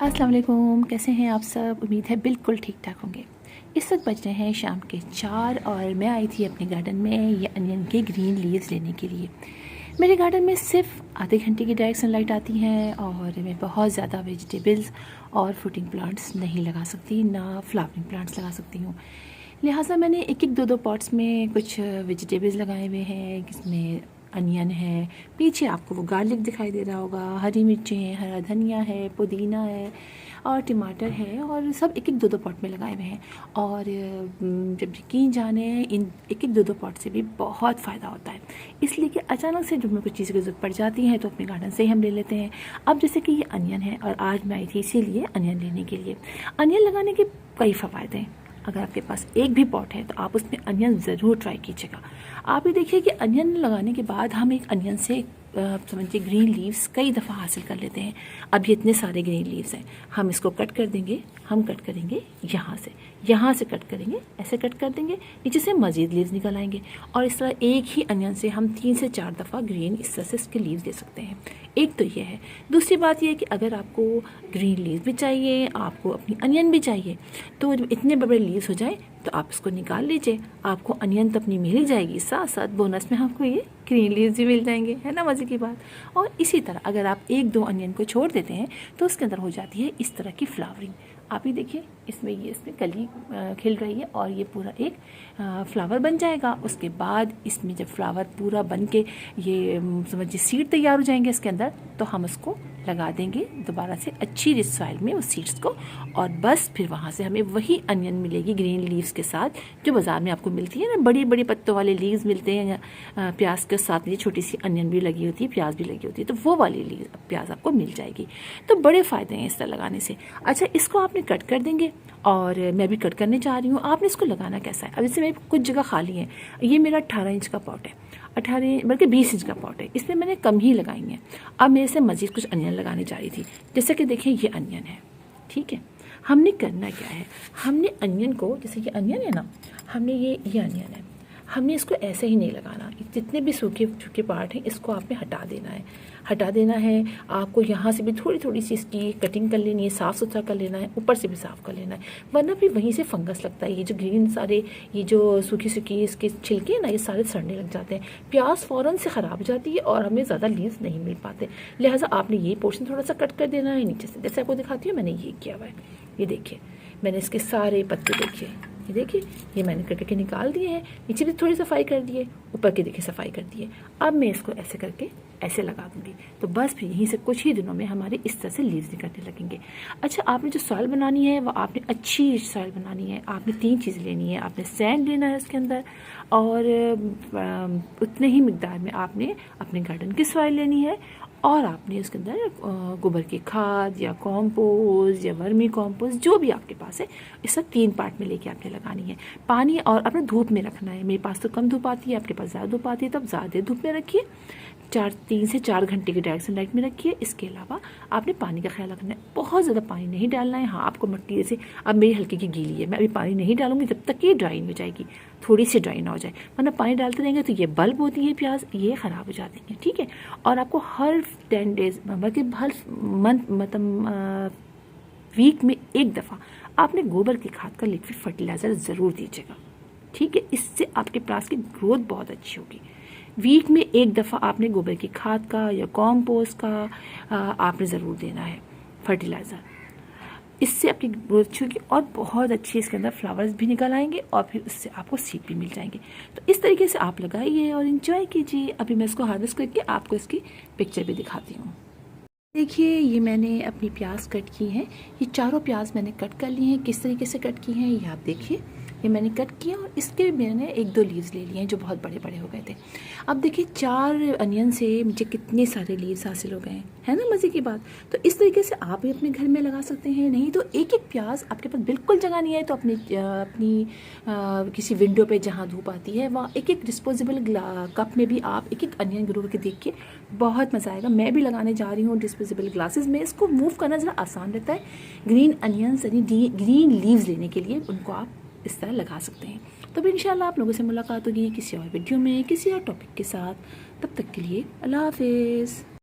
अस्सलाम वालेकुम, कैसे हैं आप सब। उम्मीद है बिल्कुल ठीक ठाक होंगे। इस वक्त बज रहे हैं शाम के 4 और मैं आई थी अपने गार्डन में ये अनियन के ग्रीन लीव्स लेने के लिए। मेरे गार्डन में सिर्फ आधे घंटे की डायरेक्ट सनलाइट आती है और मैं बहुत ज़्यादा वेजिटेबल्स और फ्रूटिंग प्लांट्स नहीं लगा सकती, ना फ्लावरिंग प्लांट्स लगा सकती हूँ। लिहाजा मैंने एक दो दो पॉट्स में कुछ वेजिटेबल्स लगाए हुए हैं, जिसमें अनियन है, पीछे आपको वो गार्लिक दिखाई दे रहा होगा, हरी मिर्चें हैं, हरा धनिया है, पुदीना है और टमाटर है, और सब एक दो दो पॉट में लगाए हुए हैं। और जब यकीन जाने इन एक दो दो पॉट से भी बहुत फ़ायदा होता है, इसलिए कि अचानक से जब हमें कुछ चीज़ की ज़रूरत पड़ जाती है तो अपने गार्डन से ही हम ले लेते हैं। अब जैसे कि ये अनियन है और आज मैं आई थी इसीलिए अनियन लेने के लिए। अनियन लगाने के कई फ़वायदे हैं। अगर आपके पास एक भी पॉट है तो आप उसमें अनियन ज़रूर ट्राई कीजिएगा। आप ये देखिए कि अनियन लगाने के बाद हम एक अनियन से समझिए ग्रीन लीव्स कई दफ़ा हासिल कर लेते हैं। अब ये इतने सारे ग्रीन लीव्स हैं, हम इसको कट कर देंगे। हम कट करेंगे यहाँ से कट करेंगे, ऐसे कट कर देंगे, नीचे से मज़ीद लीव्स निकल आएंगे और इस तरह एक ही अनियन से हम 3 से 4 दफ़ा ग्रीन इस तरह से इसके लीव्स दे सकते हैं। एक तो ये है। दूसरी बात ये है कि अगर आपको ग्रीन लीव्स भी चाहिए, आपको अपनी अनियन भी चाहिए, तो जब इतने बड़े लीव्स हो जाए तो आप इसको निकाल लीजिए। आपको अनियन तो अपनी मिल ही जाएगी, साथ साथ बोनस में आपको ये ग्रीन लीव्स भी मिल जाएंगे, है ना मज़े की बात। और इसी तरह अगर आप एक दो अनियन को छोड़ देते हैं तो उसके अंदर हो जाती है इस तरह की फ्लावरिंग। आप ही देखिए इसमें कली खिल रही है और ये पूरा एक फ्लावर बन जाएगा। उसके बाद इसमें जब फ्लावर पूरा बन के ये समझिए सीड तैयार हो जाएंगे इसके अंदर, तो हम उसको लगा देंगे दोबारा से अच्छी रिच सॉइल में उस सीड्स को, और बस फिर वहाँ से हमें वही अनियन मिलेगी ग्रीन लीव्स के साथ, जो बाज़ार में आपको मिलती है ना, बड़ी बड़ी पत्तों वाले लीव्स मिलते हैं। प्याज के साथ ये छोटी सी अनियन भी लगी होती है, प्याज भी लगी होती है, तो वो वाली प्याज आपको मिल जाएगी। तो बड़े फ़ायदे हैं इस तरह लगाने से। अच्छा, इसको आपने कट कर देंगे और मैं भी कट करने जा रही हूँ। आपने इसको लगाना कैसा है, अब इसमें कुछ जगह खाली है। ये मेरा 18 इंच का पॉट है, 18 बल्कि 20 इंच का पॉट है, इसमें मैंने कम ही लगाई हैं। अब मेरे से मज़ीद कुछ अनियन लगाने जा रही थी। जैसे कि देखिए ये अनियन है, ठीक है। हमने करना क्या है, हमने अनियन को, जैसे ये अनियन है ना, हमने ये अनियन है, हमने इसको ऐसे ही नहीं लगाना। जितने भी सूखे सूखे पार्ट हैं इसको आपने हटा देना है। आपको यहाँ से भी थोड़ी थोड़ी सी इसकी कटिंग कर लेनी है, साफ़ सुथरा कर लेना है, ऊपर से भी साफ़ कर लेना है, वरना फिर वहीं से फंगस लगता है। ये जो ग्रीन सारे ये जो सूखी इसके छिलके हैं ना, ये सारे सड़ने लग जाते हैं, प्याज फ़ौरन से ख़राब हो जाती है और हमें ज़्यादा लीव्स नहीं मिल पाते। लिहाजा आपने ये पोर्शन थोड़ा सा कट कर देना है नीचे से। जैसे आपको दिखाती हूँ, मैंने ये किया हुआ है। ये देखिए, मैंने इसके सारे पत्ते देखिए, ये देखिए, ये मैंने कट करके निकाल दिए हैं। नीचे भी थोड़ी सफाई कर दिए, ऊपर के देखिए सफाई कर दिए। अब मैं इसको ऐसे करके ऐसे लगा दूंगी, तो बस फिर यहीं से कुछ ही दिनों में हमारे इस तरह से लीव्स निकलने लगेंगे। अच्छा, आपने जो सॉइल बनानी है वो आपने अच्छी सॉइल बनानी है। आपने 3 चीज़ें लेनी है। आपने सैंड लेना है उसके अंदर, और उतने ही मिकदार में आपने अपने गार्डन की सॉइल लेनी है, और आपने उसके अंदर गोबर की खाद या कॉम्पोस्ट या वर्मी कॉम्पोस्ट जो भी आपके पास है, इस सब 3 पार्ट में लेके आपने लगानी है। पानी और आपने धूप में रखना है। मेरे पास तो कम धूप आती है, आपके पास ज़्यादा धूप आती है, तो आप ज़्यादा धूप में रखिए। 3 से 4 घंटे की डायरेक्ट सनलाइट में रखिए। इसके अलावा आपने पानी का ख्याल रखना है, बहुत ज़्यादा पानी नहीं डालना है। हाँ, आपको मिट्टी जैसे अब मेरी हल्की की गीली है, मैं अभी पानी नहीं डालूंगी जब तक ये ड्राई नहीं हो जाएगी, थोड़ी सी ड्राई ना हो जाए, वरना पानी डालते रहेंगे तो ये बल्ब होती है प्याज, ये ख़राब हो जाती है, ठीक है। और आपको हर 10 डेज मतलब हर मंथ मतलब वीक में एक दफ़ा आपने गोबर की खाद का लिक्विड फर्टिलाइज़र ज़रूर दीजिएगा, ठीक है। इससे आपके प्लांट्स की ग्रोथ बहुत अच्छी होगी। वीक में एक दफ़ा आपने गोबर की खाद का या कॉम्पोस्ट का आपने ज़रूर देना है फर्टिलाइज़र। इससे आपकी ग्रोथ अच्छी होगी और बहुत अच्छी इसके अंदर फ्लावर्स भी निकल आएंगे और फिर उससे आपको सीड भी मिल जाएंगे। तो इस तरीके से आप लगाइए और इन्जॉय कीजिए। अभी मैं इसको हार्वेस्ट करके आपको इसकी पिक्चर भी दिखाती हूँ। देखिए, ये मैंने अपनी प्याज कट की हैं। ये चारों प्याज मैंने कट कर ली हैं। किस तरीके से कट की हैं ये आप देखिए। ये मैंने कट किया और इसके मैंने 1-2 लीव्स ले लिए हैं जो बहुत बड़े बड़े हो गए थे। अब देखिए 4 अनियन से मुझे कितने सारे लीव्स हासिल हो गए हैं, है ना मज़े की बात। तो इस तरीके से आप भी अपने घर में लगा सकते हैं। नहीं तो एक प्याज आपके पास बिल्कुल जगह नहीं है तो अपनी किसी विंडो पे जहाँ धूप आती है वहाँ एक डिस्पोजेबल कप में भी आप एक अनियन ग्रो करके देखिए, बहुत मज़ा आएगा। मैं भी लगाने जा रही हूँ डिस्पोजेबल ग्लासेस में। इसको मूव करना ज़रा आसान रहता है। ग्रीन अनियंस यानी ग्रीन लीव्स लेने के लिए उनको आप इस तरह लगा सकते हैं। तो भी इंशाल्लाह आप लोगों से मुलाकात होगी किसी और वीडियो में किसी और टॉपिक के साथ। तब तक के लिए अल्लाह हाफिज़।